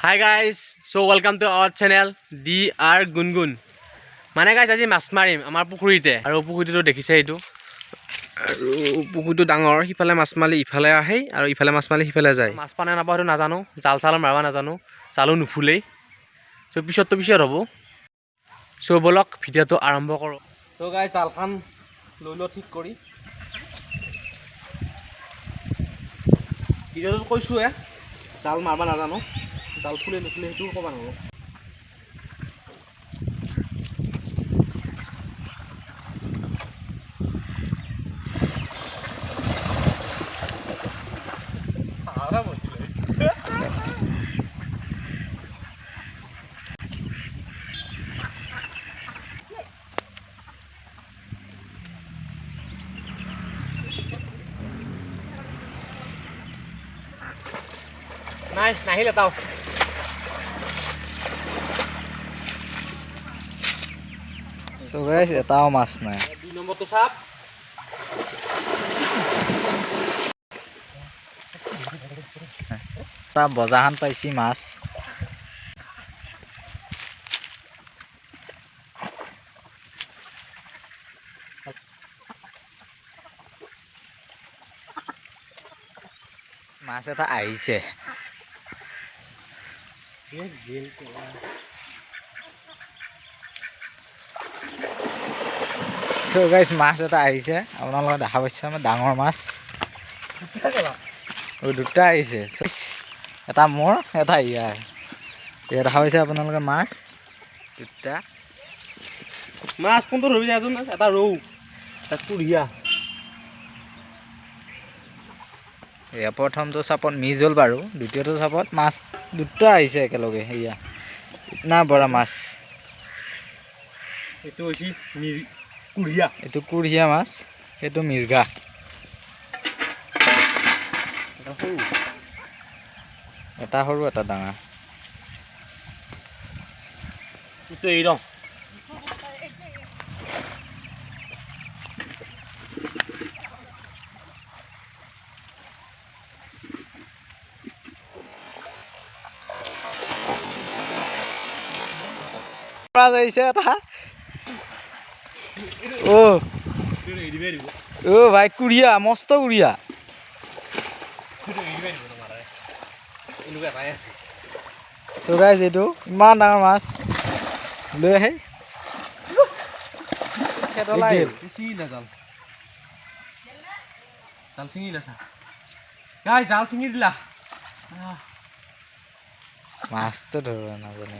Hi guys, so welcome to our channel DR Gungun. মানে guys আজি মাছ মাৰিম আমাৰ পুখুৰীতে আৰু পুখুৰীটো দেখিছে এইটো আৰু পুখুৰীটো ডাঙৰ হিফালে মাছ মালি ইফালে আহে আৰু ইফালে মাছ মালি হিফালে যায় মাছ পানে নাপাওঁটো নাজানো জাল চাল মাৰবা নাজানো চালু নুফুলেই সো পিছত হ'ব সো বলক ভিডিওটো আৰম্ভ কৰো তো গাইস জালখান লৈ ল ঠিক কৰি ভিডিওটো কৈছো জাল মাৰবা নাজানো জাল ফুলে নুফুলে সেইটো ক'বা নৰো নাহিলে তাও So guys, এটাও মাছ নাই। দুই নম্বৰটো চাপ তা বজাহান পাইছি মাছ। মাছ এটা আহিছে। So guys, মাছ এটা আহিছে আপোনালোকে দেখা পাইছে আমাৰ ডাঙৰ মাছ দুটা আহিছে এটা মোৰ এটা ইয়াৰ দেখা পাইছে আপোনালোকে মাছ দুটা মাছ কোনটো ধৰি যাচোন এটা ৰৌ এটা কুঢ়িয়া এয়া প্ৰথমটো চাপত মিছ হ'ল বাৰু দ্বিতীয়টো চাপত মাছ দুটা আহিছে একেলগে সেয়া ইতনা বৰা মাছ এইটো হৈছে কুঢ়িয়া এইটো কুঢ়িয়া মাছ সেইটো মিৰ্গা এটা সৰু এটা ডাঙৰ এইটো এই ৰং ও ভাই কুঢ়িয়া মস্ত কুঢ়িয়া So guys, এইটো ইমান ডাঙৰ মাছ লৈ আহে জাল ছিঙি লৈছা গাইস জাল ছিঙি দিলা মাছটো ধৰিব নাজানে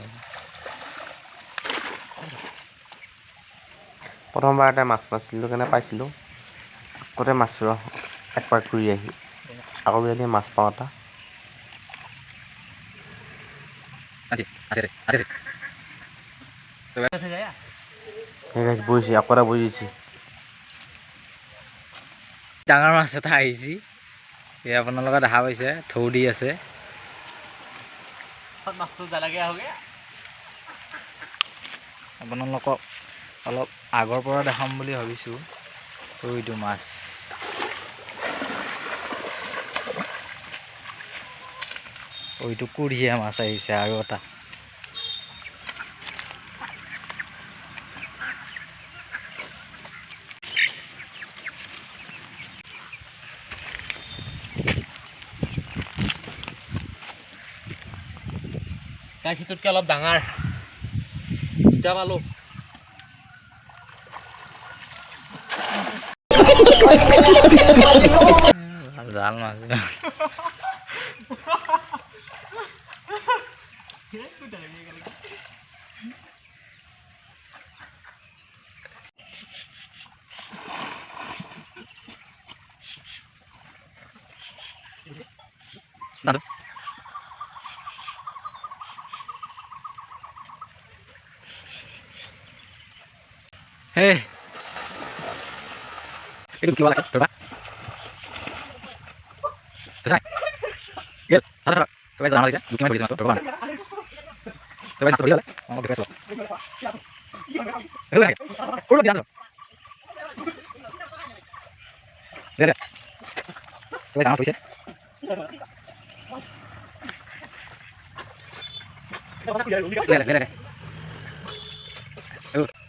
প্ৰথমবাৰতে মাছ মাৰিছিলোঁ কাৰণে পাইছিলোঁ আগতে মাছ একবাৰ ঘূৰি আহি আকৌ যদি মাছ পাওঁ এটা বুজিছে আকৌ এটা বুজিছে ডাঙৰ মাছ এটা আহিছে এয়া আপোনালোকে দেখা পাইছে থৌ দি আছে আপোনালোকক অলপ আগৰ পৰা দেখাম বুলি ভাবিছোঁ এইটো মাছ এইটো কুঢ়িয়া মাছ আহিছে আৰু এটা গাইস সেইটোতকৈ অলপ ডাঙৰ দুটা পালো জাল মাছ Hey, itu kiwala coba. Selesai. Gil, ada. Coba kita analisa. Buktinya begitu masuk. Coba. Coba masuk dulu. Mau di Facebook. Coba. Kurang di atas. Lihat. Coba tangan bisa.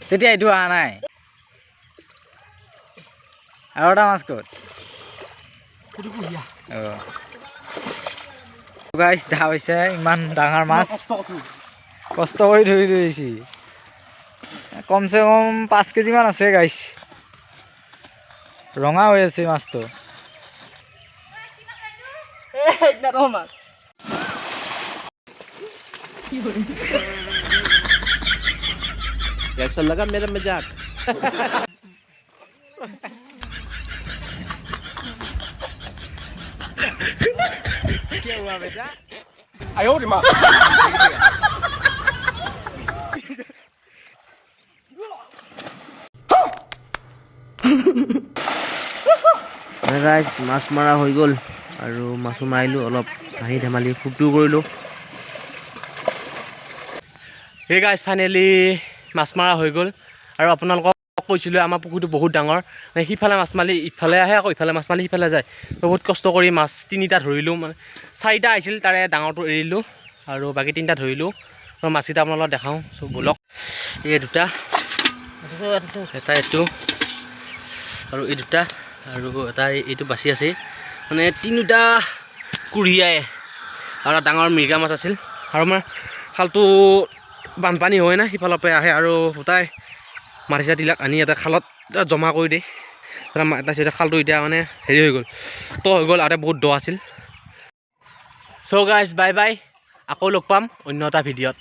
তেতিয়া এইটো অহা নাই আৰু এটা মাছ ক'ত গাইছ দেখা পাইছে ইমান ডাঙৰ মাছ কষ্ট কৰি ধৰি ধৰিছি কমচে কম 5 কেজিমান আছে গাইছ ৰঙা হৈ আছে মাছটো कैसा लगा मेरा मजाक क्या हुआ बेटा গাইজ মাছ মৰা হৈ গ'ল আৰু মাছো মাৰিলোঁ অলপ হাঁহি ধেমালি ফূৰ্তিও কৰিলোঁ সেই গাইজ ফাইনেলি মাছ মৰা হৈ গ'ল আৰু আপোনালোকক কৈছিলোঁ আমাৰ পুখুৰীটো বহুত ডাঙৰ মানে সিফালে মাছ মাৰি ইফালে আহে আকৌ ইফালে মাছ মাৰি সিফালে যায় বহুত কষ্ট কৰি মাছ 3টা ধৰিলোঁ মানে 4টা আহিছিল তাৰে ডাঙৰটো এৰিলোঁ আৰু বাকী 3টা ধৰিলোঁ আৰু মাছকেইটা আপোনালোকক দেখাওঁ চব ব'লক এই দুটা এটা এইটো আৰু এই দুটা আৰু এটা এইটো বাচি আছে মানে 3টা কুঢ়িয়াই আৰু এটা ডাঙৰ মিৰ্গা মাছ আছিল আৰু আমাৰ খালটো বানপানী হয় না সিফালৰ পৰা আহে আৰু গোটাই মাটি চাটিবিলাক আনি এটা খালত জমা কৰি দিয়ে তাৰপিছত খালটো এতিয়া মানে হেৰি হৈ গ'ল হৈ গ'ল আৰু বহুত দ আছিল চ' গাইজ বাই বাই আকৌ লগ পাম অন্য এটা ভিডিঅ'ত